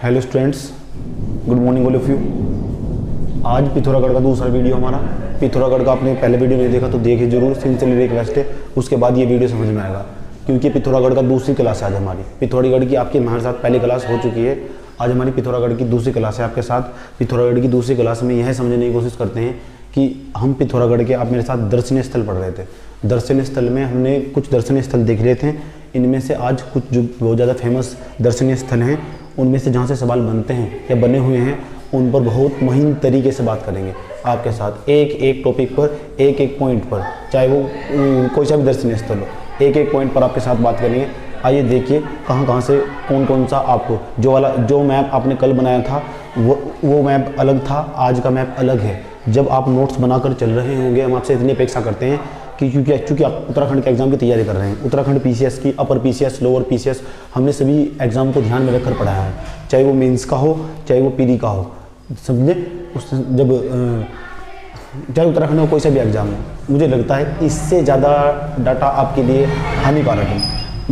Hello students, good morning all of you. आज पिथौरागढ़ का दूसरा वीडियो हमारा। पिथौरागढ़ का आपने पहले वीडियो नहीं देखा तो देखिए जरूर, सिंसियरली रिक्वेस्ट है, उसके बाद ये वीडियो समझ में आएगा। क्योंकि पिथौरागढ़ का दूसरी क्लास है आज हमारी। पिथौरागढ़ की आपकी हमारे साथ पहली क्लास हो चुकी है, आज हमारी पिथौरागढ़ की दूसरी क्लास है आपके साथ। पिथौरागढ़ की दूसरी क्लास में यह समझने की कोशिश करते हैं कि हम पिथौरागढ़ के, आप मेरे साथ दर्शनीय स्थल पढ़ रहे थे। दर्शनीय स्थल में हमने कुछ दर्शनीय स्थल देख रहे थे। इनमें से आज कुछ जो बहुत ज़्यादा फेमस दर्शनीय स्थल हैं, उनमें से जहाँ से सवाल बनते हैं या बने हुए हैं, उन पर बहुत महीन तरीके से बात करेंगे आपके साथ। एक एक टॉपिक पर, एक एक पॉइंट पर, चाहे वो कोई सा भी दर्शनीय स्थल हो, एक एक पॉइंट पर आपके साथ बात करेंगे। आइए देखिए कहाँ कहाँ से कौन कौन सा आपको जो मैप आपने कल बनाया था वो मैप अलग था, आज का मैप अलग है। जब आप नोट्स बनाकर चल रहे होंगे, हम आपसे इतनी अपेक्षा करते हैं कि क्योंकि आप उत्तराखंड के एग्जाम की तैयारी कर रहे हैं। उत्तराखंड पीसीएस की, अपर पीसीएस, लोअर पीसीएस, हमने सभी एग्जाम को ध्यान में रखकर पढ़ाया है, चाहे वो मेंस का हो चाहे वो पीडी का हो, समझे। चाहे उत्तराखंड में कोई सा भी एग्जाम हो, मुझे लगता है इससे ज़्यादा डाटा आपके लिए हानिकारक है।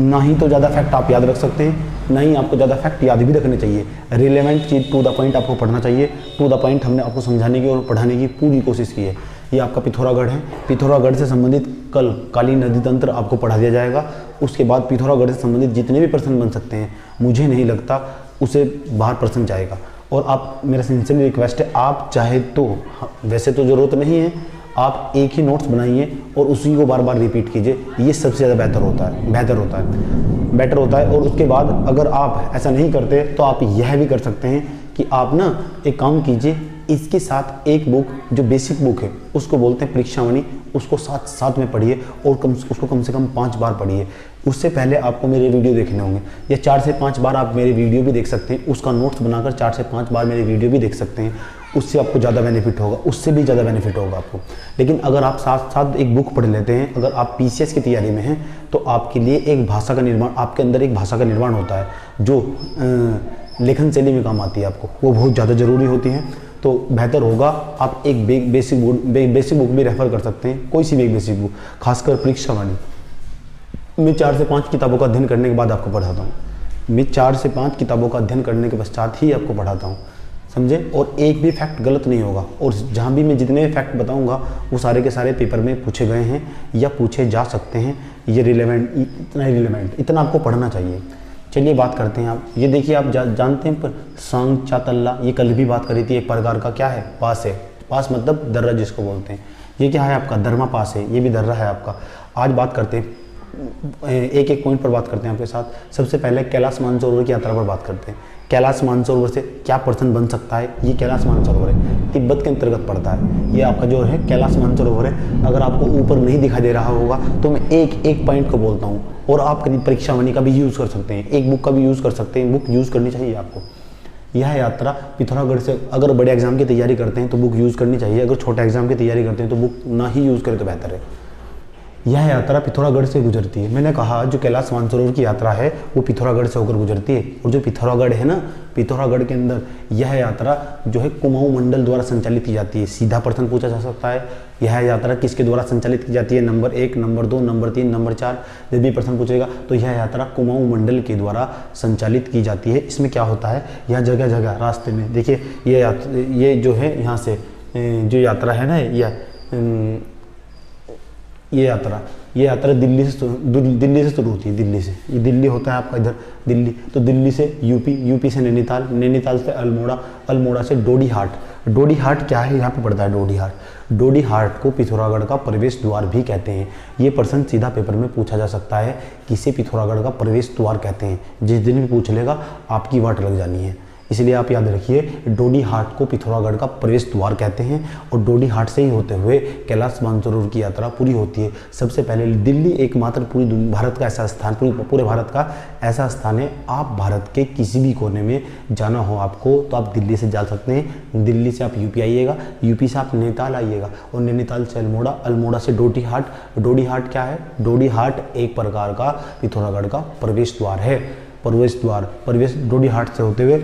ना ही तो ज़्यादा फैक्ट आप याद रख सकते हैं, ना ही आपको ज़्यादा फैक्ट याद भी रखने चाहिए। रिलेवेंट चीज़, टू द पॉइंट आपको पढ़ना चाहिए। टू द पॉइंट हमने आपको समझाने की और पढ़ाने की पूरी कोशिश की है। ये आपका पिथौरागढ़ है। पिथौरागढ़ से संबंधित कल काली नदी तंत्र आपको पढ़ा दिया जाएगा। उसके बाद पिथौरागढ़ से संबंधित जितने भी प्रश्न बन सकते हैं, मुझे नहीं लगता उसे बाहर प्रश्न जाएगा। और आप, मेरा सिंसियरली रिक्वेस्ट है, आप चाहे तो, वैसे तो ज़रूरत नहीं है, आप एक ही नोट्स बनाइए और उसी को बार बार रिपीट कीजिए। ये सबसे ज़्यादा बेहतर होता है। और उसके बाद अगर आप ऐसा नहीं करते तो आप यह भी कर सकते हैं कि आप ना एक काम कीजिए, इसके साथ एक बुक जो बेसिक बुक है उसको बोलते हैं परीक्षावाणी, उसको साथ में पढ़िए और उसको कम से कम 5 बार पढ़िए। उससे पहले आपको मेरे वीडियो देखने होंगे, या 4 से 5 बार आप मेरे वीडियो भी देख सकते हैं। उसका नोट्स बनाकर 4 से 5 बार मेरे वीडियो भी देख सकते हैं। उससे आपको ज़्यादा बेनिफिट होगा, उससे भी ज़्यादा बेनिफिट होगा आपको। लेकिन अगर आप साथ साथ एक बुक पढ़ लेते हैं, अगर आप पीसीएस की तैयारी में हैं, तो आपके लिए एक भाषा का निर्माण, आपके अंदर एक भाषा का निर्माण होता है जो लेखन शैली में काम आती है आपको, वो बहुत ज़्यादा ज़रूरी होती है। तो बेहतर होगा आप एक बेसिक बुक भी रेफर कर सकते हैं, कोई सी भी एक बेसिक बुक, खासकर परीक्षावाणी। मैं 4 से 5 किताबों का अध्ययन करने के बाद आपको पढ़ाता हूँ। मैं 4 से 5 किताबों का अध्ययन करने के पश्चात ही आपको पढ़ाता हूँ, समझे। और एक भी फैक्ट गलत नहीं होगा। और जहाँ भी मैं जितने फैक्ट बताऊँगा वो सारे के सारे पेपर में पूछे गए हैं या पूछे जा सकते हैं। ये रिलेवेंट इतना आपको पढ़ना चाहिए। चलिए बात करते हैं। आप ये देखिए, आप जानते हैं पर सांग चातल्ला, ये कल भी बात करी थी, एक प्रकार का क्या है, पास है। पास मतलब दर्रा जिसको बोलते हैं। ये क्या है आपका, दरमा पास है, ये भी दर्रा है आपका। आज बात करते हैं, एक एक पॉइंट पर बात करते हैं आपके साथ। सबसे पहले कैलाश मानसरोवर की यात्रा पर बात करते हैं। कैलाश मानसरोवर से क्या प्रश्न बन सकता है। ये कैलाश मानसरोवर है, तिब्बत के अंतर्गत पड़ता है। ये आपका जो है कैलाश मानसरोवर है। अगर आपको ऊपर नहीं दिखाई दे रहा होगा तो मैं एक एक पॉइंट को बोलता हूँ, और आप करीब परीक्षावाणी का भी यूज़ कर सकते हैं, एक बुक का भी यूज़ कर सकते हैं। बुक यूज़ करनी चाहिए आपको। यह यात्रा पिथौरागढ़ से, अगर बड़े एग्जाम की तैयारी करते हैं तो बुक यूज़ करनी चाहिए, अगर छोटे एग्जाम की तैयारी करते हैं तो बुक ना ही यूज़ करें तो बेहतर है। यह यात्रा पिथौरागढ़ से गुजरती है। मैंने कहा जो कैलाश मानसरोवर की यात्रा है वो पिथौरागढ़ से होकर गुजरती है। और जो पिथौरागढ़ है ना, पिथौरागढ़ के अंदर यह यात्रा जो है कुमाऊं मंडल द्वारा संचालित की जाती है। सीधा प्रश्न पूछा जा सकता है, यह यात्रा किसके द्वारा संचालित की जाती है। नंबर 1, नंबर 2, नंबर 3, नंबर 4 जब भी प्रश्न पूछेगा तो यह यात्रा कुमाऊं मंडल के द्वारा संचालित की जाती है। इसमें क्या होता है, यह जगह जगह रास्ते में देखिए, ये जो है यहाँ से जो यात्रा है ना, ये यात्रा दिल्ली से शुरू होती है। दिल्ली से, ये दिल्ली होता है आपका इधर दिल्ली, तो दिल्ली से यूपी से नैनीताल से अल्मोड़ा से डोडी हाट क्या है, यहाँ पे पड़ता है डोडी हाट को पिथौरागढ़ का प्रवेश द्वार भी कहते हैं। ये प्रश्न सीधा पेपर में पूछा जा सकता है, किसे पिथौरागढ़ का प्रवेश द्वार कहते हैं। जिस दिन भी पूछ लेगा आपकी वाट लग जानी है। इसलिए आप याद रखिए, डोडी हाट को पिथौरागढ़ का प्रवेश द्वार कहते हैं। और डोडी हाट से ही होते हुए कैलाश मानसरोवर की यात्रा पूरी होती है। सबसे पहले दिल्ली एकमात्र पूरी भारत का ऐसा स्थान, पूरे भारत का ऐसा स्थान है, आप भारत के किसी भी कोने में जाना हो आपको तो आप दिल्ली से जा सकते हैं। दिल्ली से आप यूपी आइएगा, यूपी से आप नैनीताल आइएगा, और नैनीताल से अल्मोड़ा से डोडी हाट क्या है, डोडी हाट एक प्रकार का पिथौरागढ़ का प्रवेश द्वार है। प्रवेश डोडी हाट से होते हुए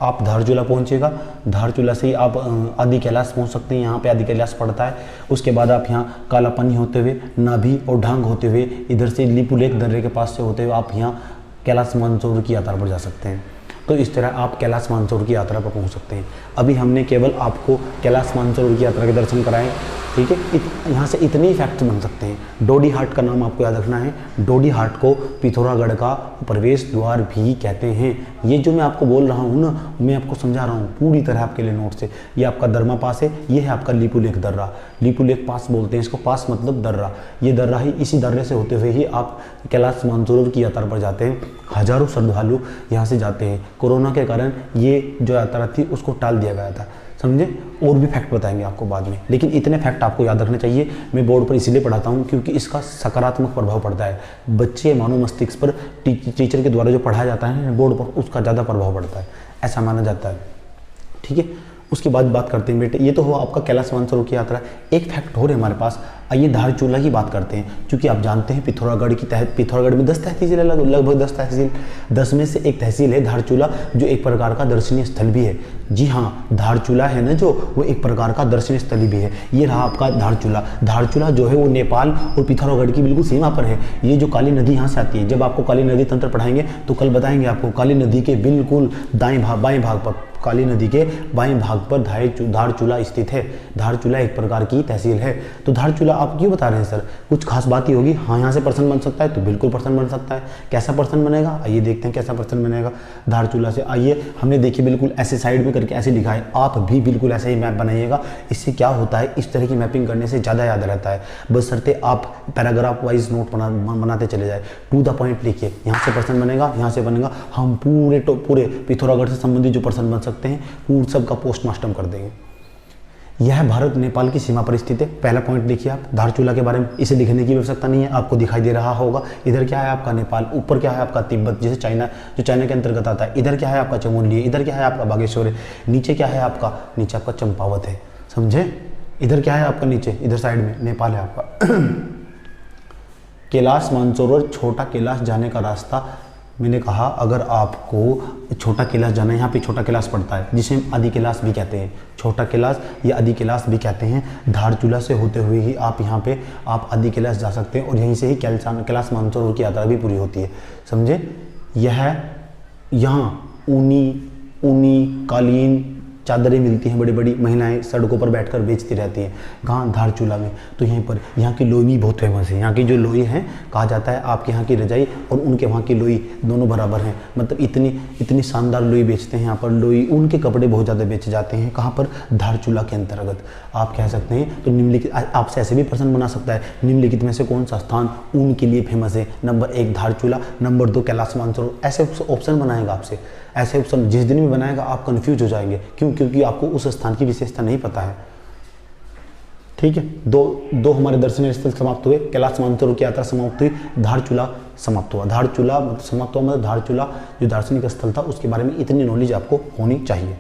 आप धारचूला पहुंचेगा। धारचूला से ही आप आदि कैलाश पहुंच सकते हैं, यहाँ पे आदि कैलाश पड़ता है। उसके बाद आप यहाँ कालापानी होते हुए, नाभी और ढांग होते हुए, इधर से लिपुलेख दर्रे के पास से होते हुए आप यहाँ कैलाश मानसरोवर की यात्रा पर जा सकते हैं। तो इस तरह आप कैलाश मानसरोवर की यात्रा पर पहुंच सकते हैं। अभी हमने केवल आपको कैलाश मानसरोवर की यात्रा के दर्शन कराए, ठीक है। यहाँ से इतने ही फैक्ट्स बन सकते हैं। डोडी हाट का नाम आपको याद रखना है। डोडी हाट को पिथौरागढ़ का प्रवेश द्वार भी कहते हैं। ये जो मैं आपको बोल रहा हूँ ना, मैं आपको समझा रहा हूँ पूरी तरह आपके लिए नोट से। ये आपका दरमा पास है, ये है आपका लिपुलेख दर्रा। लिपुलेख पास बोलते हैं इसको, पास मतलब दर्रा। ये दर्रा ही, इसी दर्रे से होते हुए ही आप कैलाश मानसरोवर की यात्रा पर जाते हैं। हजारों श्रद्धालु यहाँ से जाते हैं। कोरोना के कारण ये जो यात्रा थी उसको टाल दिया गया था, समझे। और भी फैक्ट बताएंगे आपको बाद में, लेकिन इतने फैक्ट आपको याद रखने चाहिए। मैं बोर्ड पर इसीलिए पढ़ाता हूँ क्योंकि इसका सकारात्मक प्रभाव पड़ता है बच्चे मानव मस्तिष्क पर। टीचर के द्वारा जो पढ़ाया जाता है बोर्ड पर, उसका ज़्यादा प्रभाव पड़ता है, ऐसा माना जाता है, ठीक है। उसके बाद बात करते हैं बेटे, ये तो हुआ आपका कैलाश मानसरोवर की यात्रा। एक फैक्ट हो रहे हमारे पास, आइए धारचूला की बात करते हैं। क्योंकि आप जानते हैं पिथौरागढ़ की पिथौरागढ़ में 10 तहसील है, लगभग 10 तहसील। 10 में से एक तहसील है धारचूला, जो एक प्रकार का दर्शनीय स्थल भी है। जी हाँ, धारचूला है ना जो, वो एक प्रकार का दर्शनीय स्थल भी है। ये रहा आपका धारचूला। धारचूला जो है वो नेपाल और पिथौरागढ़ की बिल्कुल सीमा पर है। ये जो काली नदी यहाँ से आती है, जब आपको काली नदी तंत्र पढ़ाएंगे तो कल बताएंगे आपको, काली नदी के बिल्कुल बाएं भाग पर, काली नदी के बाएं भाग पर धारचूला स्थित है। धारचूला एक प्रकार की तहसील है। तो धारचूला आप क्यों बता रहे हैं सर, कुछ खास बात ही होगी? हाँ, यहाँ से पर्सन बन सकता है, तो बिल्कुल पर्सन बन सकता है। कैसा पर्सन बनेगा, आइए देखते हैं कैसा पर्सन बनेगा धारचूला से। आइए, हमने देखिए बिल्कुल ऐसे साइड में करके ऐसे लिखा है, आप भी बिल्कुल ऐसे ही मैप बनाइएगा। इससे क्या होता है, इस तरह की मैपिंग करने से ज़्यादा याद रहता है, बशर्ते आप पैराग्राफ वाइज नोट बनाते चले जाए। टू द पॉइंट लिखिए, यहाँ से पर्सन बनेगा, यहाँ से बनेगा। हम पूरे पिथौरागढ़ से संबंधित जो पर्सन बन सकते हैं पूरा सबका पोस्टमार्टम कर देंगे। यह भारत नेपाल की सीमा पर स्थित है। पहला पॉइंट लिखिए आप धारचूला के बारे में। इसे लिखने की आवश्यकता नहीं है, आपको दिखाई दे रहा होगा। इधर क्या है आपका नेपाल, ऊपर क्या है आपका तिब्बत, जैसे चाइना, जो चाइना के अंतर्गत आता है। इधर क्या है आपका चमोली, इधर क्या है आपका बागेश्वर है। नीचे क्या है आपका, नीचे आपका चंपावत है, समझे। इधर क्या है आपका नीचे, इधर साइड में नेपाल है आपका। कैलाश मानसरोवर छोटा कैलाश जाने का रास्ता, मैंने कहा अगर आपको छोटा कैलाश जाना है, यहाँ पे छोटा कैलाश पड़ता है जिसे हम आदि कैलाश भी कहते हैं। छोटा कैलाश या आदि कैलाश भी कहते हैं। धारचूला से होते हुए ही आप यहाँ पे आप आदि कैलाश जा सकते हैं और यहीं से ही कैलाश मानसरोवर की यात्रा भी पूरी होती है, समझे। यहाँ ऊनी कालीन चादरें मिलती हैं, बड़ी बड़ी महिलाएं सड़कों पर बैठकर बेचती रहती हैं। कहाँ, धारचूला में। तो यहीं पर यहाँ की लोई भी बहुत फेमस है। यहाँ की जो लोई हैं, कहा जाता है आपके यहाँ की रजाई और उनके वहाँ की लोई दोनों बराबर हैं। मतलब इतनी शानदार लोई बेचते हैं यहाँ पर। लोई, उनके कपड़े बहुत ज़्यादा बेचे जाते हैं। कहाँ पर, धारचूला के अंतर्गत आप कह सकते हैं। तो निम्नलिखित, आपसे ऐसे भी प्रश्न बना सकता है, निम्नलिखित में से कौन सा स्थान ऊन के लिए फेमस है? Number 1 Dharchula, number 2 Kailash Mansarovar. ऐसे ऑप्शन बनाएगा आपसे। ऐसे ऑप्शन जिस दिन भी बनाएगा आप कंफ्यूज हो जाएंगे। क्यों? क्योंकि आपको उस स्थान की विशेषता नहीं पता है, ठीक है। दो हमारे दर्शनीय स्थल समाप्त हुए। कैलाश मानसरोवर की यात्रा समाप्त हुई, धारचूला समाप्त हुआ। धारचूला समाप्त हुआ मतलब धारचूला जो दार्शनिक स्थल था उसके बारे में इतनी नॉलेज आपको होनी चाहिए।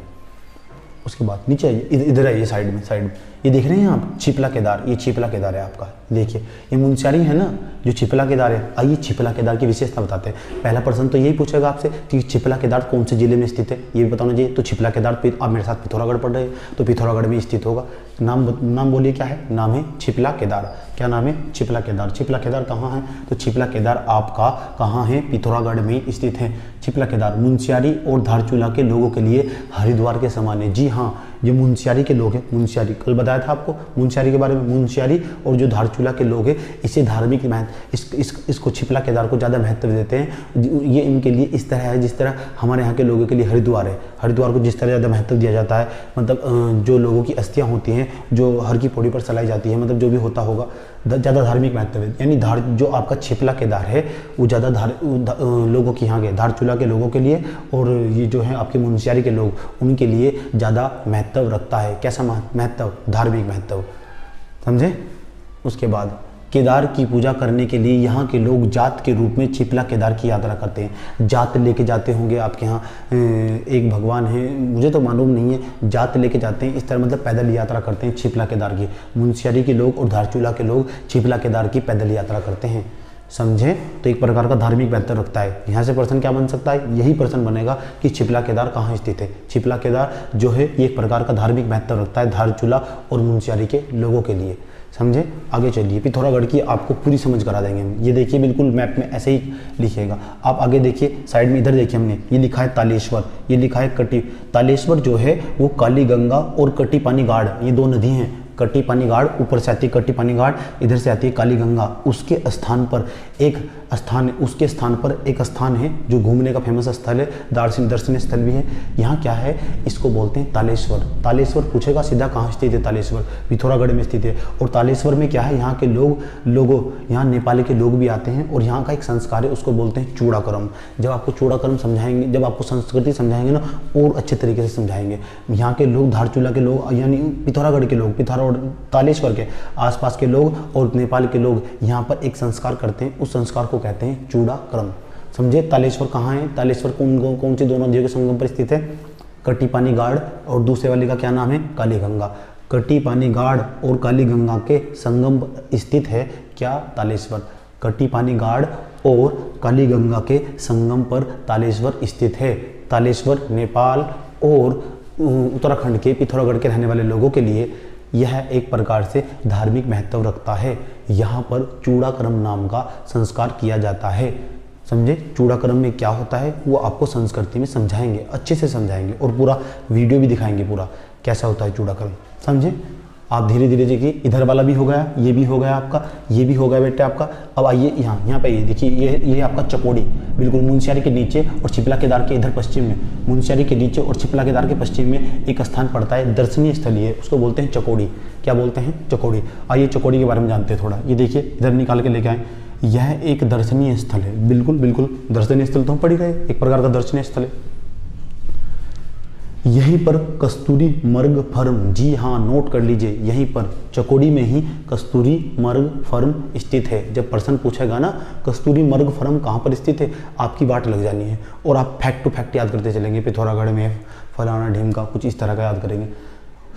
उसके बाद नीचे आइए, इधर आइए, साइड में ये देख रहे हैं आप छिपला केदार। ये छिपला केदार है आपका, देखिए ये मुंशियारी है ना जो छिपला केदार है। आइए छिपला केदार की विशेषता बताते हैं। पहला प्रश्न तो यही पूछेगा आपसे कि छिपला केदार कौन से जिले में स्थित है, ये भी बताना चाहिए। तो छिपला केदार, आप मेरे साथ पिथौरागढ़ पढ़ रहे हैं तो पिथौरागढ़ में स्थित होगा। नाम बोलिए, क्या है नाम? है छिपला केदार। क्या नाम है? छिपला केदार। छिपला केदार कहाँ है? तो छिपला केदार आपका कहाँ है? पिथौरागढ़ में स्थित है। छिपला केदार मुंशियारी और धारचूला के लोगों के लिए हरिद्वार के समान है। जी हाँ, ये मुंशियारी के लोग हैं। मुंशियारी कल बताया था आपको मुंशियारी के बारे में। मुंशियारी और जो धारचूला के लोग हैं इसे धार्मिक महत्व, इसको छिपला केदार को ज़्यादा महत्व देते हैं। ये इनके लिए इस तरह है जिस तरह हमारे यहाँ के लोगों के लिए हरिद्वार है। हरिद्वार को जिस तरह ज़्यादा महत्व दिया जाता है, मतलब जो लोगों की अस्थियाँ होती हैं जो हर की पौड़ी पर सलाई जाती है, मतलब जो भी होता होगा, ज़्यादा धार्मिक महत्व है। यानी जो आपका छिपला केदार है वो ज़्यादा लोगों की यहाँ के धारचूला के लोगों के लिए, और ये जो है आपके मुंशियारी के लोग उनके लिए ज़्यादा महत्व रखता है। कैसा महत्व? धार्मिक महत्व, समझे। उसके बाद केदार की पूजा करने के लिए यहाँ के लोग जात के रूप में छिपला केदार की यात्रा करते हैं। जात लेके जाते होंगे आपके यहाँ, एक भगवान है, मुझे तो मालूम नहीं है, जात लेके जाते हैं इस तरह, मतलब पैदल यात्रा करते हैं छिपला केदार की। मुंशियारी के लोग और धारचूला के लोग छिपला केदार की पैदल यात्रा करते हैं, समझे। तो एक प्रकार का धार्मिक महत्व रखता है। यहाँ से प्रश्न क्या बन सकता है? यही प्रश्न बनेगा कि छिपला केदार कहाँ स्थित है। छिपला केदार जो है ये एक प्रकार का धार्मिक महत्व रखता है धारचूला और मुंशियारी के लोगों के लिए, समझे। आगे चलिए, पिथौरागढ़ की आपको पूरी समझ करा देंगे हम। ये देखिए बिल्कुल मैप में ऐसे ही लिखिएगा। आप आगे देखिए साइड में, इधर देखिए हमने ये लिखा है तालेश्वर, ये लिखा है कटी। तालेश्वर जो है वो काली गंगा और कटी पानी गाड़, ये दो नदी हैं। कटी पानी गाड़ ऊपर से आती है कटी पानी गाड़, इधर से आती है काली गंगा। उसके स्थान पर एक स्थान है जो घूमने का फेमस स्थल है, दर्शनीय स्थल भी है। यहाँ क्या है, इसको बोलते हैं तालेश्वर। तालेश्वर पूछेगा सीधा कहाँ स्थित है, तालेश्वर पिथौरागढ़ में स्थित है। और तालेश्वर में क्या है, यहाँ के यहाँ नेपाल के लोग भी आते हैं और यहाँ का एक संस्कार है, उसको बोलते हैं चूड़ाकर्म। जब आपको चूड़ाकर्म समझाएंगे, जब आपको संस्कृति समझाएंगे ना, और अच्छे तरीके से समझाएंगे। यहाँ के लोग, धारचूला के लोग, यानी पिथौरागढ़ के लोग, तालेश्वर के आसपास के लोग और नेपाल के लोग यहाँ पर एक संस्कार करते हैं, उस संस्कार को कहते हैं चूड़ाकर्म। समझे। तालेश्वर कहाँ है, तालेश्वर कौन सी दोनों नदियों के संगम पर स्थित है, कटी पानी गाड़, और दूसरे वाले का क्या नाम है, काली गंगा। कटी पानी गाड़ और काली गंगा के संगम पर स्थित है क्या, तालेश्वर। कटी पानी गाड़ और काली गंगा के संगम पर तालेश्वर स्थित है। तालेश्वर नेपाल और उत्तराखंड के पिथौरागढ़ के रहने वाले लोगों के लिए यह एक प्रकार से धार्मिक महत्व रखता है। यहाँ पर चूड़ाकर्म नाम का संस्कार किया जाता है। समझे। चूड़ाकर्म में क्या होता है वो आपको संस्कृति में समझाएंगे, अच्छे से समझाएंगे, और पूरा वीडियो भी दिखाएंगे पूरा कैसा होता है चूड़ाकर्म। समझे। आप धीरे धीरे देखिए, इधर वाला भी हो गया, ये भी हो गया आपका, ये भी हो गया बेटे आपका। अब आइए यहाँ पे, ये देखिए, ये आपका चकोड़ी, बिल्कुल मुनस्यारी के नीचे और छिपला केदार के इधर पश्चिम में, मुनस्यारी के नीचे और छिपला केदार के पश्चिम में एक स्थान पड़ता है, दर्शनीय स्थल है, उसको बोलते हैं चकोड़ी। क्या बोलते हैं, चकोड़ी। आइए चकोड़ी के बारे में जानते हैं थोड़ा। ये देखिए इधर निकाल के लेके आए, यह एक दर्शनीय स्थल है। बिल्कुल दर्शनीय स्थल तो हम पढ़ ही रहे, एक प्रकार का दर्शनीय स्थल है। यहीं पर कस्तूरी मर्ग फर्म, जी हाँ नोट कर लीजिए, यहीं पर चकोड़ी में ही कस्तूरी मर्ग फर्म स्थित है। जब प्रश्न पूछेगा ना कस्तूरी मर्ग फर्म कहाँ पर स्थित है, आपकी बात लग जानी है, और आप फैक्ट टू फैक्ट याद करते चलेंगे। पिथौरागढ़ में फलाना ढीमका, कुछ इस तरह का याद करेंगे।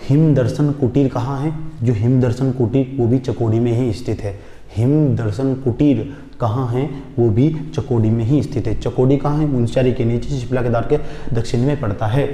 हिम दर्शन कुटीर कहाँ है, जो हिम दर्शन कुटीर वो भी चकोड़ी में ही स्थित है। हिम दर्शन कुटीर कहाँ है, वो भी चकोड़ी में ही स्थित है। चकोड़ी कहाँ है, मुनस्यारी के नीचे, छिपला केदार के दक्षिण में पड़ता है।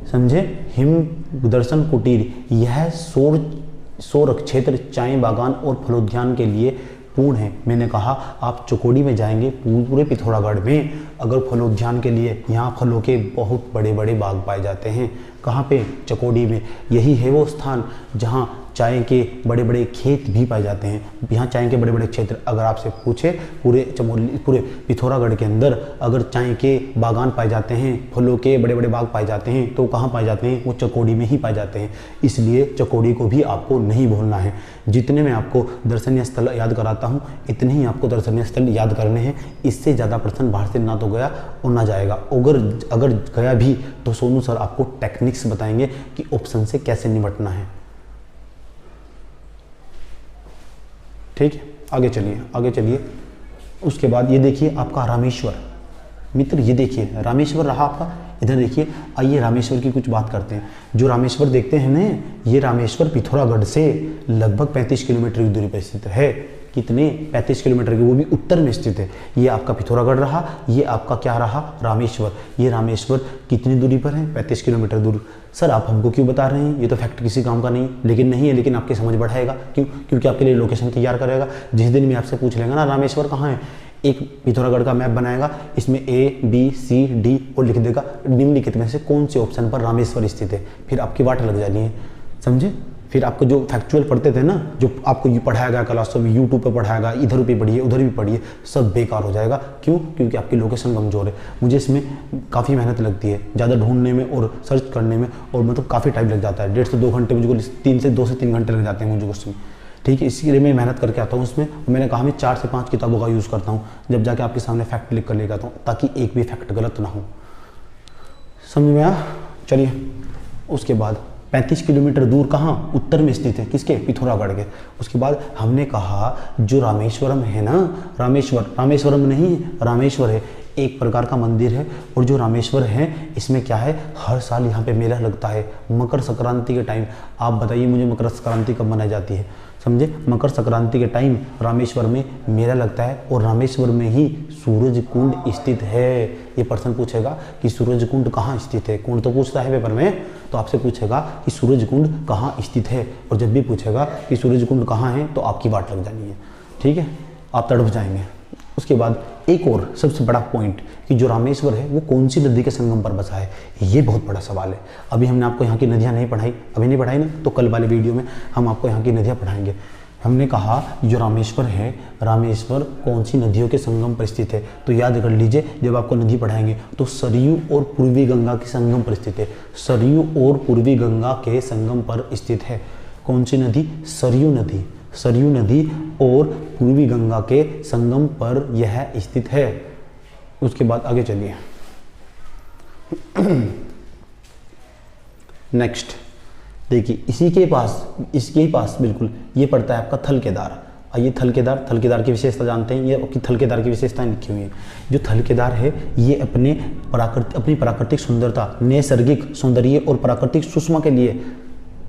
समझे। हिम दर्शन कुटीर यह सौर क्षेत्र चाय बागान और फलोद्यान के लिए पूर्ण है। मैंने कहा आप चकोड़ी में जाएंगे, पूरे पिथौरागढ़ में अगर फलोद्यान के लिए, यहाँ फलों के बहुत बड़े बड़े बाग पाए जाते हैं। कहाँ पे, चकोड़ी में। यही है वो स्थान जहाँ चाय के बड़े बड़े खेत भी पाए जाते हैं। यहाँ चाय के बड़े बड़े क्षेत्र, अगर आपसे पूछे पूरे पिथौरागढ़ के अंदर अगर चाय के बागान पाए जाते हैं, फलों के बड़े बड़े बाग पाए जाते हैं, तो कहाँ पाए जाते हैं, वो चकोड़ी में ही पाए जाते हैं। इसलिए चकोड़ी को भी आपको नहीं भूलना है। जितने मैं आपको दर्शनीय स्थल याद कराता हूँ, इतने ही आपको दर्शनीय स्थल याद करने हैं। इससे ज़्यादा प्रश्न बाहर से ना तो गया और ना जाएगा। अगर गया भी तो सोनू सर आपको टेक्निक्स बताएंगे कि ऑप्शन से कैसे निपटना है। ठीक है, आगे चलिए। उसके बाद ये देखिए आपका रामेश्वर। मित्र ये देखिए रामेश्वर रहा आपका, इधर देखिए। आइए रामेश्वर की कुछ बात करते हैं। जो रामेश्वर देखते हैं ना, ये रामेश्वर पिथौरागढ़ से लगभग 35 किलोमीटर की दूरी पर स्थित है। कितने, 35 किलोमीटर की, वो भी उत्तर में स्थित है। ये आपका पिथौरागढ़ रहा, ये आपका क्या रहा, रामेश्वर। ये रामेश्वर कितनी दूरी पर है, 35 किलोमीटर दूर। सर आप हमको क्यों बता रहे हैं, ये तो फैक्ट किसी काम का नहीं, लेकिन नहीं है, लेकिन आपकी समझ बढ़ाएगा। क्यों, क्योंकि आपके लिए लोकेशन तैयार करेगा। जिस दिन भी आपसे पूछ लेगा ना रामेश्वर कहाँ है, एक पिथौरागढ़ का मैप बनाएगा, इसमें ABCD और लिख देगा, निम्नलिखित में से कौन से ऑप्शन पर रामेश्वर स्थित है। फिर आपकी वाट लग जानी है। समझे। फिर आपको जो फैक्चुअल पढ़ते थे ना, जो आपको ये पढ़ाया गया क्लासों में, यूट्यूब पर पढ़ाया गया, इधर भी पढ़िए उधर भी पढ़िए, सब बेकार हो जाएगा। क्यों, क्योंकि आपकी लोकेशन कमज़ोर है। मुझे इसमें काफ़ी मेहनत लगती है, ज़्यादा ढूंढने में और सर्च करने में, और मतलब काफ़ी टाइम लग जाता है। 1.5 से 2 घंटे मुझको, 2 से 3 घंटे लग जाते हैं मुझे उसमें। ठीक है, इसी लिए मैं मेहनत करके आता हूँ उसमें। मैंने कहा मैं 4 से 5 किताबों का यूज़ करता हूँ जब जाके आपके सामने फैक्ट लिख कर लेकर आता हूँ, ताकि एक भी फैक्ट गलत ना हो। समझ में आया। चलिए उसके बाद 35 किलोमीटर दूर कहाँ, उत्तर में स्थित है, किसके, पिथौरागढ़ के। उसके बाद हमने कहा जो रामेश्वरम है ना, रामेश्वरम नहीं रामेश्वर है, एक प्रकार का मंदिर है। और जो रामेश्वर है इसमें क्या है, हर साल यहाँ पे मेला लगता है मकर संक्रांति के टाइम। आप बताइए मुझे मकर संक्रांति कब मनाई जाती है, समझे। मकर संक्रांति के टाइम रामेश्वर में मेला लगता है और रामेश्वर में ही सूरज कुंड स्थित है। ये प्रश्न पूछेगा कि सूरज कुंड कहाँ स्थित है, कुंड तो पूछता है पेपर में, तो आपसे पूछेगा कि सूरज कुंड कहाँ स्थित है। और जब भी पूछेगा कि सूरज कुंड कहाँ है तो आपकी बात लग जानी है, ठीक है, आप तड़प जाएंगे। उसके बाद एक और सबसे बड़ा पॉइंट कि जो रामेश्वर है वो कौन सी नदी के संगम पर बसा है, ये बहुत बड़ा सवाल है। अभी हमने आपको यहाँ की नदियाँ नहीं पढ़ाई, अभी नहीं पढ़ाई ना, तो कल वाले वीडियो में हम आपको यहाँ की नदियाँ पढ़ाएंगे। हमने कहा जो रामेश्वर है, रामेश्वर कौन सी नदियों के संगम पर स्थित है, तो याद कर लीजिए जब आपको नदी पढ़ाएंगे तो सरयू और पूर्वी गंगा के संगम पर स्थित है। सरयू और पूर्वी गंगा के संगम पर स्थित है। कौन सी नदी, सरयू नदी, सरयू नदी और पूर्वी गंगा के संगम पर यह स्थित है। उसके बाद आगे चलिए। नेक्स्ट देखिए, इसके पास बिल्कुल ये पड़ता है आपका थल केदार। आइए थल केदार की विशेषता जानते हैं। ये आपकी थल केदार की विशेषताएं लिखी हुई हैं। जो थल केदार है ये अपनी प्राकृतिक सुंदरता, नैसर्गिक सौंदर्य और प्राकृतिक सुषमा के लिए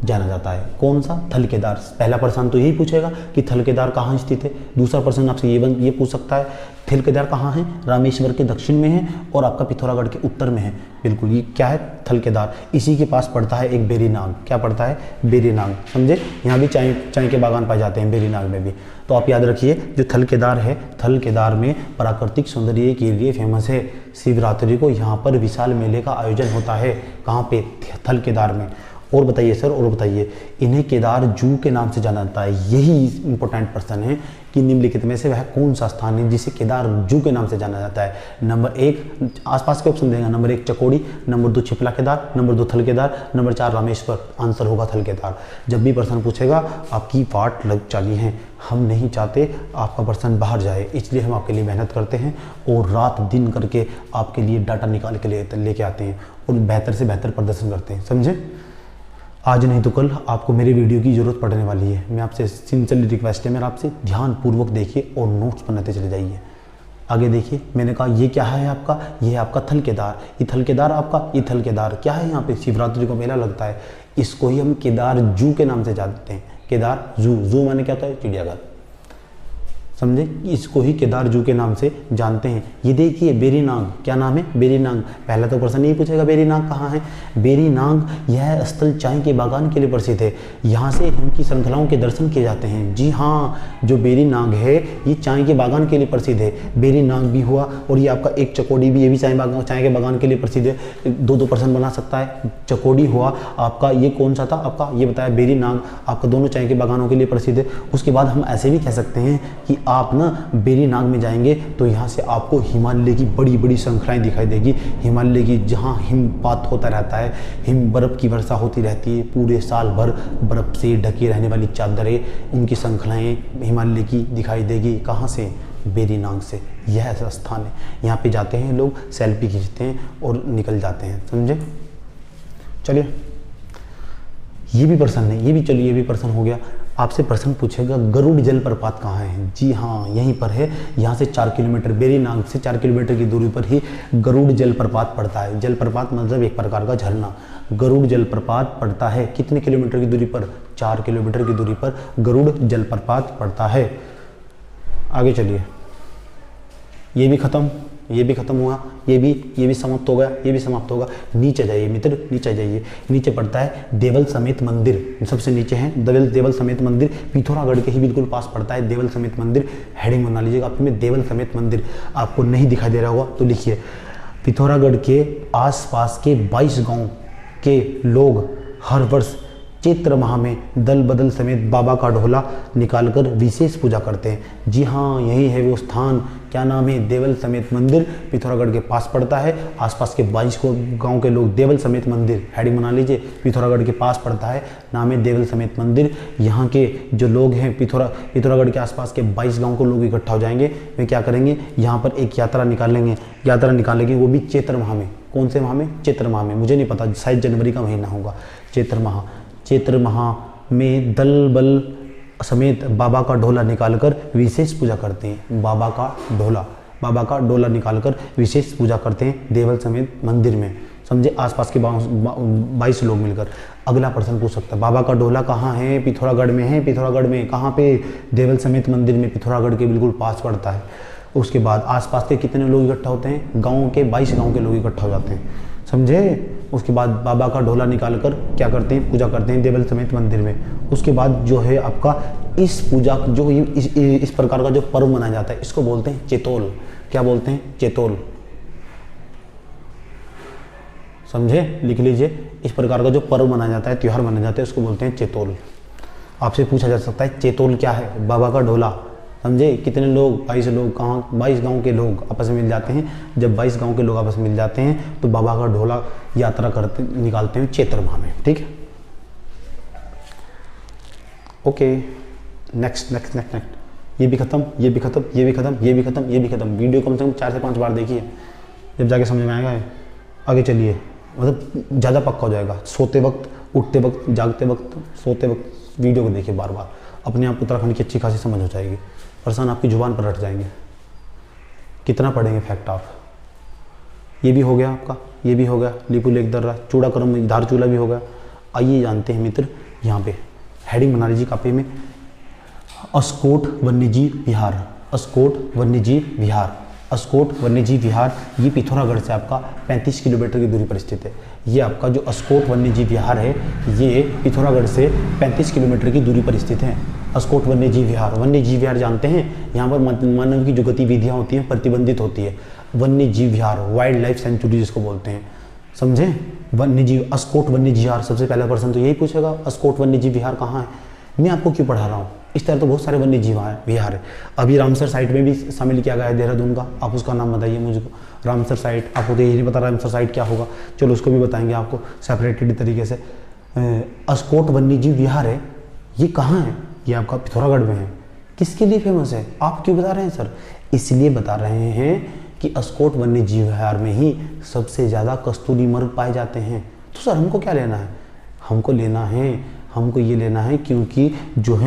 जाना जाता है। कौन सा, थल केदार। पहला प्रश्न तो यही पूछेगा कि थल केदार कहाँ स्थित है। दूसरा प्रश्न आपसे ये पूछ सकता है थल केदार कहाँ है, रामेश्वर के दक्षिण में है और आपका पिथौरागढ़ के उत्तर में है। बिल्कुल ये क्या है, थल केदार। इसी के पास पड़ता है एक बेरीनाग। क्या पड़ता है, बेरीनाग, समझे। यहाँ भी चाय के बागान पाए जाते हैं बेरीनाग में भी। तो आप याद रखिए जो थल केदार है, थल केदार में प्राकृतिक सौंदर्य के लिए फेमस है। शिवरात्रि को यहाँ पर विशाल मेले का आयोजन होता है। कहाँ पे, थल केदार में। और बताइए सर, और बताइए, इन्हें केदार जू के नाम से जाना जाता है। यही इंपॉर्टेंट प्रश्न है कि निम्नलिखित में से वह कौन सा स्थान है जिसे केदार जू के नाम से जाना जाता है। नंबर 1 आसपास के ऑप्शन देगा, नंबर 1 चकोड़ी, नंबर 2 छिपला केदार, नंबर 2 थल केदार, नंबर 4 रामेश्वर। आंसर होगा थल केदार। जब भी प्रश्न पूछेगा आपकी वाट लग जानी है। हम नहीं चाहते आपका प्रश्न बाहर जाए, इसलिए हम आपके लिए मेहनत करते हैं और रात दिन करके आपके लिए डाटा निकाल के लेके आते हैं और बेहतर से बेहतर प्रदर्शन करते हैं, समझे। आज नहीं तो कल आपको मेरे वीडियो की ज़रूरत पड़ने वाली है। मैं आपसे सिंसियरली रिक्वेस्ट है मेरा आपसे, ध्यानपूर्वक देखिए और नोट्स बनाते चले जाइए। आगे देखिए, मैंने कहा ये क्या है आपका, ये है आपका थल केदार। ये थल केदार आपका, ये थल केदार क्या है, यहाँ पे शिवरात्रि को मेला लगता है। इसको ही हम केदार जू के नाम से जानते हैं। केदार जू, जू माने क्या होता है, चिड़ियाघर, समझे। इसको ही केदार जू के नाम से जानते हैं। ये देखिए बेरीनाग, क्या नाम है, बेरीनाग। पहला तो प्रश्न नहीं पूछेगा बेरीनाग कहाँ है। बेरीनाग यह स्थल चाय के बागान के लिए प्रसिद्ध है। यहाँ से हिम की श्रृंखलाओं के दर्शन किए जाते हैं। जी हाँ, जो बेरीनाग है ये चाय के बागान के लिए प्रसिद्ध है। बेरीनाग भी हुआ और ये आपका एक चकोड़ी भी, ये भी चाय के बागान के लिए प्रसिद्ध है। दो प्रश्न बना सकता है। चकोड़ी हुआ आपका, ये कौन सा था आपका, ये बताया बेरीनाग आपका, दोनों चाय के बागानों के लिए प्रसिद्ध है। उसके बाद हम ऐसे भी कह सकते हैं कि आप ना बेरीनाग में जाएंगे तो यहाँ से आपको हिमालय की बड़ी बड़ी श्रृंखलाएं दिखाई देगी। हिमालय की जहाँ हिमपात होता रहता है, बर्फ़ की वर्षा होती रहती है, पूरे साल भर बर्फ़ से ढकी रहने वाली चादरें, उनकी श्रृंखलाएं हिमालय की दिखाई देगी। कहाँ से, बेरीनाग से। यह ऐसा स्थान है, यहाँ पे जाते हैं लोग, सेल्फी खींचते हैं और निकल जाते हैं, समझे। चलिए ये भी प्रश्न है, ये भी प्रश्न हो गया। आपसे प्रश्न पूछेगा गरुड़ जलप्रपात कहाँ है। जी हाँ, यहीं पर है। यहाँ से 4 किलोमीटर, बेरीनाग से 4 किलोमीटर की दूरी पर ही गरुड़ जलप्रपात पड़ता है। जलप्रपात मतलब एक प्रकार का झरना। गरुड़ जलप्रपात पड़ता है कितने किलोमीटर की दूरी पर, 4 किलोमीटर की दूरी पर गरुड़ जलप्रपात पड़ता है। आगे चलिए, ये भी खत्म हुआ, ये भी समाप्त हो गया, ये भी समाप्त होगा। नीचे जाइए मित्र, नीचे जाइए। नीचे पड़ता है देवल समेत मंदिर, सबसे नीचे है देवल समेत मंदिर। पिथौरागढ़ के ही बिल्कुल पास पड़ता है देवल समेत मंदिर। हेडिंग बना लीजिएगा आपके में, देवल समेत मंदिर। आपको नहीं दिखाई दे रहा होगा तो लिखिए, पिथौरागढ़ के आसपास के 22 गाँव के लोग हर वर्ष चैत्र माह में दल बदल समेत बाबा का ढोला निकालकर विशेष पूजा करते हैं। जी हाँ, यही है वो स्थान। क्या नाम है, देवल समेत मंदिर। पिथौरागढ़ के पास पड़ता है। आसपास के 22 गांव के लोग देवल समेत मंदिर, हेडिंग बना लीजिए, पिथौरागढ़ के पास पड़ता है, नाम है देवल समेत मंदिर। यहाँ के जो लोग हैं पिथौरागढ़ के आसपास के 22 गाँव को लोग इकट्ठा हो जाएंगे। वे क्या करेंगे, यहाँ पर एक यात्रा निकालेंगे, वो भी चैत्र माह में। कौन से माह में, चैत्र माह में। मुझे नहीं पता, शायद जनवरी का महीना होगा चैत्र माह में दल बल समेत बाबा का ढोला निकालकर विशेष पूजा करते हैं। बाबा का ढोला, बाबा का डोला निकालकर विशेष पूजा करते हैं देवल समेत मंदिर में, समझे, आसपास के 22 लोग मिलकर। अगला प्रश्न पूछ सकता है बाबा का डोला कहाँ है? पिथौरागढ़ में है। पिथौरागढ़ में कहाँ पे? देवल समेत मंदिर में, पिथौरागढ़ के बिल्कुल पास पड़ता है। उसके बाद आसपास के कितने लोग इकट्ठा होते हैं? गाँव के 22 गाँव के लोग इकट्ठा हो जाते हैं, समझे। उसके बाद बाबा का डोला निकालकर क्या करते हैं? पूजा करते हैं देवल समेत मंदिर में। उसके बाद जो है आपका इस पूजा जो इस प्रकार का जो पर्व मनाया जाता है इसको बोलते हैं चेतोल। क्या बोलते हैं? चेतोल, समझे, लिख लीजिए। इस प्रकार का जो पर्व मनाया जाता है, त्यौहार मनाया जाता है, उसको बोलते हैं चेतोल। आपसे पूछा जा सकता है चेतोल क्या है? बाबा का डोला, समझे। कितने लोग? 22 लोग। कहाँ? 22 गांव के लोग आपस में मिल जाते हैं। जब 22 गांव के लोग आपस में मिल जाते हैं तो बाबा का डोला यात्रा करते निकालते हैं चैत्र माह में, ठीक है। Okay, next next next next. ये भी खत्म, ये भी खत्म, ये भी खत्म, ये भी खत्म, ये भी खत्म। वीडियो कम से कम 4 से 5 बार देखिए, जब जाके समझ में आएगा। आगे चलिए, मतलब ज़्यादा पक्का हो जाएगा। सोते वक्त, उठते वक्त, जागते वक्त, सोते वक्त वीडियो को देखिए बार बार, अपने आप उत्तराखंड की अच्छी खासी समझ हो जाएगी। प्रश्न आपकी जुबान पर रट जाएंगे। कितना पढ़ेंगे फैक्ट आप? ये भी हो गया आपका, ये भी हो गया। लिपु लेख दर्रा, चूड़ा कर्म धार चूल्हा भी हो गया। आइए जानते हैं मित्र, यहाँ पे हेडिंग बना लीजिए कापी में, अस्कोट वन्यजीव विहार। अस्कोट वन्यजीव विहार, अस्कोट वन्यजीव विहार, ये पिथौरागढ़ से आपका 35 किलोमीटर की दूरी पर स्थित है। ये आपका जो अस्कोट वन्यजीव विहार है ये पिथौरागढ़ से 35 किलोमीटर की दूरी पर स्थित है। अस्कोट वन्यजीव विहार, वन्यजीव विहार जानते हैं, यहाँ पर मानव की जो गतिविधियाँ होती हैं प्रतिबंधित होती है। वन्यजीव विहार, वाइल्ड लाइफ सेंचुरी जिसको बोलते हैं, समझे। वन्यजीव, अस्कोट वन्यजीव विहार, सबसे पहला प्रश्न तो यही पूछेगा, अस्कोट वन्यजीव विहार कहाँ है। मैं आपको क्यों पढ़ा रहा हूँ? इस तरह तो बहुत सारे वन्यजीव विहार है। अभी रामसर साइट में भी शामिल किया गया है देहरादून का। आप उसका नाम बताइए मुझको। रामसर साइट, आपको तो यही नहीं पता रामसर साइट क्या होगा, चलो उसको भी बताएंगे आपको सेपरेटेड तरीके से। अस्कोट वन्यजीव विहार है, ये कहाँ है? ये आपका पिथौरागढ़ में है। किसके लिए फेमस है? आप क्यों बता रहे हैं सर? इसलिए बता रहे हैं कि अस्कोट वन्यजीव विहार में ही सबसे ज़्यादा कस्तूरी मृग पाए जाते हैं। तो सर हमको क्या लेना है? हमको ये लेना है क्योंकि जो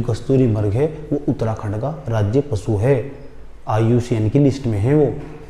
कस्तूरी मृग है वो उत्तराखंड का राज्य पशु है, IUCN की लिस्ट में है वो।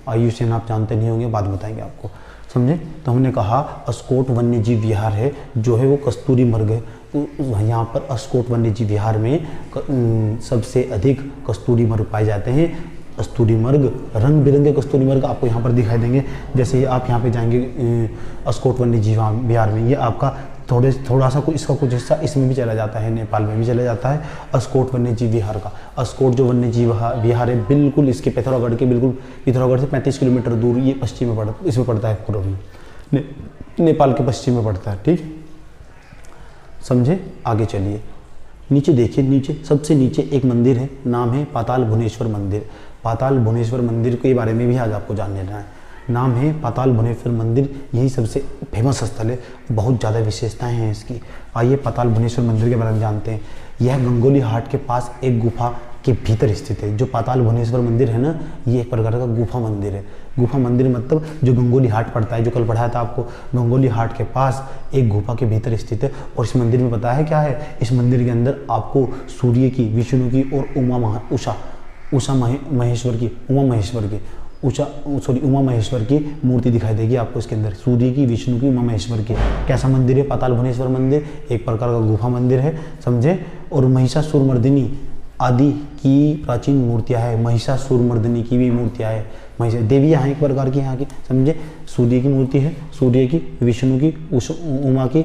IUCN आप जानते नहीं होंगे, बाद बताएंगे आपको, समझे। तो हमने कहा अस्कोट वन्यजीव विहार है, जो है वो कस्तूरी मृग है। यहाँ पर अस्कोट वन्यजीव विहार में सबसे अधिक कस्तूरी मृग पाए जाते हैं। कस्तूरी मृग, रंग बिरंगे कस्तूरी मृग आपको यहाँ पर दिखाई देंगे। जैसे आप यहाँ पे जाएंगे अस्कोट वन्यजीव विहार में, ये आपका थोड़ा सा इसका कुछ हिस्सा इसमें भी चला जाता है, नेपाल में भी चला जाता है अस्कोट वन्यजीव विहार का। अस्कोट जो वन्यजीव विहार है बिल्कुल इसके पिथौरागढ़ के बिल्कुल पिथौरागढ़ से 35 किलोमीटर दूर ये पश्चिम में इसमें पड़ता है, पूर्व में नेपाल के पश्चिम में पड़ता है, ठीक, समझे। आगे चलिए, नीचे देखिए, नीचे सबसे नीचे एक मंदिर है, नाम है पाताल भुवनेश्वर मंदिर। पाताल भुवनेश्वर मंदिर के बारे में भी आज आपको जान लेना है। नाम है पाताल भुवनेश्वर मंदिर, यही सबसे फेमस स्थल है, बहुत ज़्यादा विशेषताएं हैं इसकी। आइए पाताल भुवनेश्वर मंदिर के बारे में जानते हैं। यह गंगोली हाट के पास एक गुफा के भीतर स्थित है। जो पाताल भुवनेश्वर मंदिर है ना, ये एक प्रकार का गुफा मंदिर है। गुफा मंदिर मतलब जो गंगोली हाट पड़ता है, जो कल पढ़ाया था आपको, गंगोली हाट के पास एक गुफा के भीतर स्थित है। और इस मंदिर में पता है क्या है? इस मंदिर के अंदर आपको सूर्य की, विष्णु की और उमा महेश्वर की मूर्ति दिखाई देगी आपको इसके अंदर। सूर्य की, विष्णु की, उमा महेश्वर की। कैसा मंदिर है? पाताल भुवनेश्वर मंदिर एक प्रकार का गुफा मंदिर है, समझे। और महिषासुरमर्दिनी आदि की प्राचीन मूर्तियां है। महिषासुरमर्दिनी की भी मूर्तियां है। देवियाँ हैं एक प्रकार की यहाँ की, समझे। सूर्य की मूर्ति है, सूर्य की, विष्णु की, उमा की,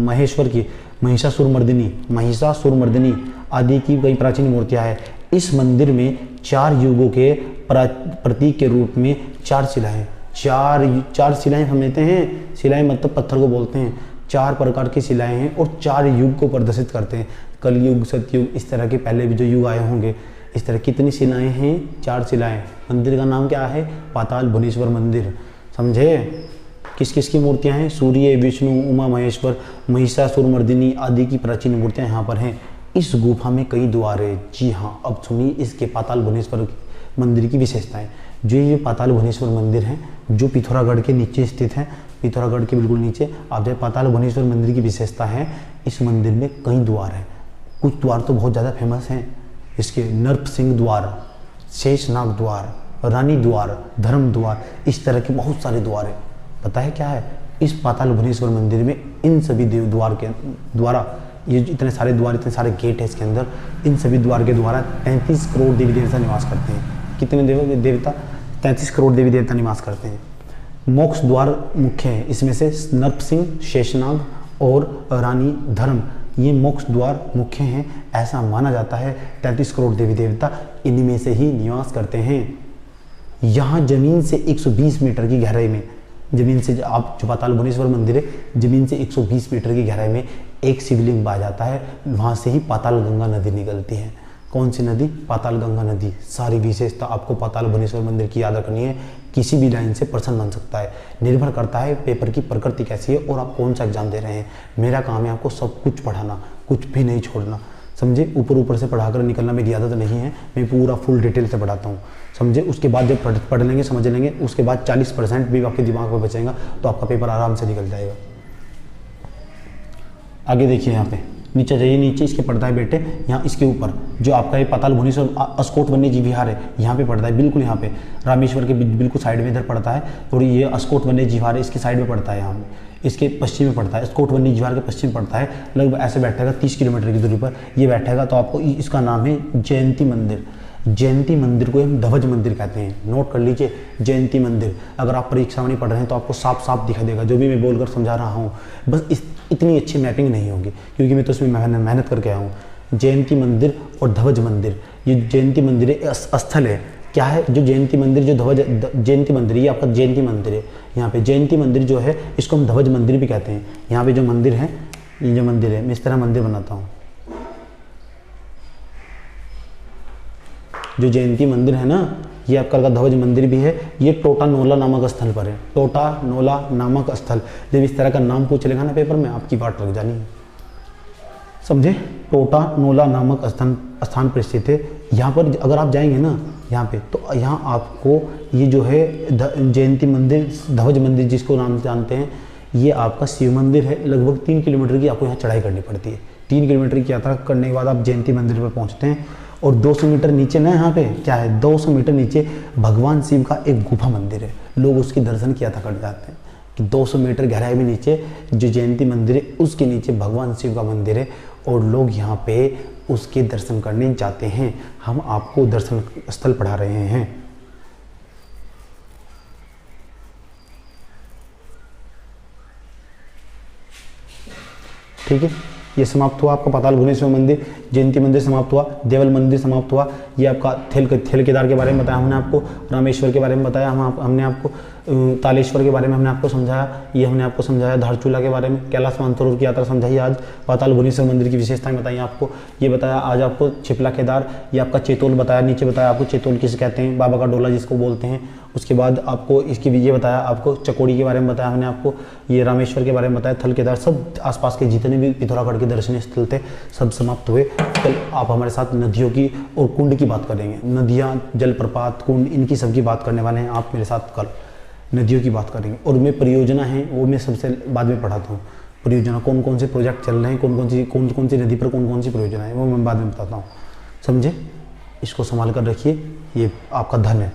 महेश्वर की, महिषासुरमर्दिनी आदि की कई प्राचीन मूर्तियां हैं। इस मंदिर में 4 युगों के प्रतीक के रूप में 4 शिलाएं, चार शिलाएं हम लेते हैं। शिलाएं मतलब पत्थर को बोलते हैं। 4 प्रकार की शिलाएं हैं और 4 युग को प्रदर्शित करते हैं। कलयुग, सतयुग, इस तरह के पहले भी जो युग आए होंगे, इस तरह कितनी शिलाएं हैं? 4 शिलाएं। मंदिर का नाम क्या है? पाताल भुवनेश्वर मंदिर, समझे। किस किस की मूर्तियां हैं? सूर्य, विष्णु, उमा महेश्वर, महिषासुरमर्दिनी आदि की प्राचीन मूर्तियां यहाँ पर हैं। इस गुफा में कई द्वार है। जी हाँ, अब सुनिए इसके पाताल भुवनेश्वर मंदिर की विशेषताएं। जो ये पाताल भुवनेश्वर मंदिर है, जो पिथौरागढ़ के नीचे स्थित है, पिथौरागढ़ के बिल्कुल नीचे आप जब पाताल भुवनेश्वर मंदिर की विशेषता है, इस मंदिर में कई द्वार हैं। कुछ द्वार तो बहुत ज़्यादा फेमस हैं इसके। नरसिंह द्वार, शेषनाग द्वार, रानी द्वार, धर्म द्वार, इस तरह के बहुत सारे द्वार है। पता है क्या है इस पाताल भुवनेश्वर मंदिर में? इन सभी देव द्वार के द्वारा, ये इतने सारे द्वार, इतने सारे गेट है इसके अंदर, इन सभी द्वार के द्वारा 33 करोड़ देवी देवता निवास करते हैं। कितने देवता? 33 करोड़ देवी देवता निवास करते हैं। मोक्ष द्वार मुख्य है, इसमें से नरसिंह, शेषनाग और रानी धर्म, ये मोक्ष द्वार मुख्य हैं। ऐसा माना जाता है 33 करोड़ देवी देवता इनमें से ही निवास करते हैं। यहाँ जमीन से 120 मीटर की गहराई में, जमीन से आप जो पाताल भुवनेश्वर मंदिर है, जमीन से 120 मीटर की गहराई में एक शिवलिंग पाया जाता है। वहाँ से ही पाताल गंगा नदी निकलती है। कौन सी नदी? पाताल गंगा नदी। सारी विशेषता आपको पाताल भुवनेश्वर मंदिर की याद रखनी है। किसी भी लाइन से पर्सन बन सकता है, निर्भर करता है पेपर की प्रकृति कैसी है और आप कौन सा एग्जाम दे रहे हैं। मेरा काम है आपको सब कुछ पढ़ाना, कुछ भी नहीं छोड़ना, समझे। ऊपर ऊपर से पढ़ाकर निकलना मेरी आदत नहीं है, मैं पूरा फुल डिटेल से पढ़ाता हूँ, समझे। उसके बाद जब पढ़ लेंगे, समझ लेंगे, उसके बाद 40% भी आपके दिमाग में बचेगा तो आपका पेपर आराम से निकल जाएगा। आगे देखिए, यहाँ पे नीचे जाइए, नीचे इसके पड़ता है बेटे, यहाँ इसके ऊपर जो आपका ये पाताल भुवनेश्वर अस्कोट वन्य जीव विहार है, यहाँ पे पड़ता है, बिल्कुल यहाँ पे रामेश्वर के बिल्कुल साइड में इधर पड़ता है। और ये अस्कोट वन्य जीव विहार है, इसके साइड में पड़ता है, यहाँ पे इसके पश्चिम में पड़ता है। अस्कोट वन्य जीव विहार के पश्चिम में पड़ता है, लगभग ऐसे बैठेगा 30 किलोमीटर की दूरी पर ये बैठेगा। तो आपको इसका नाम है जयंती मंदिर। जयंती मंदिर को हम ध्वज मंदिर कहते हैं, नोट कर लीजिए, जयंती मंदिर। अगर आप परीक्षा में नहीं पढ़ रहे हैं तो आपको साफ साफ दिखा देगा, जो भी मैं बोलकर समझा रहा हूँ। बस इतनी अच्छी मैपिंग नहीं होगी क्योंकि मैं तो उसमें मेहनत करके आया हूँ। जयंती मंदिर और ध्वज मंदिर, ये जयंती मंदिर स्थल है। क्या है? जो जयंती मंदिर, जो ध्वज जयंती मंदिर, ये आपका जयंती मंदिर है। यहाँ पे जयंती मंदिर जो है इसको हम ध्वज मंदिर भी कहते हैं। यहाँ पे जो मंदिर है, ये जो मंदिर है, मैं इस तरह मंदिर बनाता हूँ। जो जयंती मंदिर है ना, ये आपका ध्वज मंदिर भी है। ये टोटा नोला नामक स्थल पर है, टोटा नोला नामक स्थल। जब इस तरह का नाम पूछ लेगा ना पेपर में, आपकी बात लग जानी है, समझे। टोटा नोला नामक स्थान पर स्थित है। यहाँ पर अगर आप जाएंगे ना यहाँ पे, तो यहाँ आपको ये जो है जयंती मंदिर, ध्वज मंदिर जिसको नाम से जानते हैं, ये आपका शिव मंदिर है। लगभग 3 किलोमीटर की आपको यहाँ चढ़ाई करनी पड़ती है। 3 किलोमीटर की यात्रा करने के बाद आप जयंती मंदिर पर पहुँचते हैं। और 200 मीटर नीचे ना, यहाँ पे क्या है, 200 मीटर नीचे भगवान शिव का एक गुफा मंदिर है। लोग उसके दर्शन किया था कर जाते हैं कि 200 मीटर गहराई में नीचे जो जयंती मंदिर है, उसके नीचे भगवान शिव का मंदिर है और लोग यहाँ पे उसके दर्शन करने जाते हैं। हम आपको दर्शन स्थल पढ़ा रहे हैं। ठीक है, ये समाप्त हुआ आपका पाताल भुवनेश्वर मंदिर, जयंती मंदिर समाप्त हुआ, देवल मंदिर समाप्त हुआ। ये आपका थेल केदार के बारे में बताया हमने आपको, रामेश्वर के बारे में बताया हमने आपको, तालेश्वर के बारे में हमने आपको समझाया, ये हमने आपको समझाया, धारचूला के बारे में, कैलाश मानसरोवर की यात्रा समझाई आज, पाताल भुवनेश्वर मंदिर की विशेषताएं बताई आपको, ये बताया आज आपको छिपला केदार, ये आपका चेतोल बताया, नीचे बताया आपको चेतोल किसे कहते हैं, बाबा का डोला जिसको बोलते हैं। उसके बाद आपको इसकी ये बताया, आपको चकोड़ी के बारे में बताया हमने आपको, ये रामेश्वर के बारे में बताया, थल केदार, सब आसपास के जितने भी पिथौरागढ़ के दर्शनीय स्थल थे सब समाप्त हुए। कल आप हमारे साथ नदियों की और कुंड की बात करेंगे, नदियाँ, जलप्रपात, कुंड, इनकी सबकी बात करने वाले हैं आप मेरे साथ। कल नदियों की बात करेंगे और मैं परियोजना है वो मैं सबसे बाद में पढ़ाता हूँ। परियोजना कौन कौन से प्रोजेक्ट चल रहे हैं, कौन कौन सी नदी पर कौन कौन सी परियोजना है, वो मैं बाद में बताता हूँ, समझे। इसको संभाल कर रखिए, ये आपका धन है।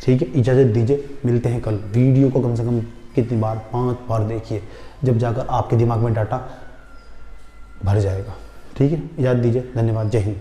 ठीक है, इजाज़त दीजिए, मिलते हैं कल। वीडियो को कम से कम कितनी बार, 5 बार देखिए, जब जाकर आपके दिमाग में डाटा भर जाएगा। ठीक है, इजाज़त दीजिए, धन्यवाद, जय हिंद।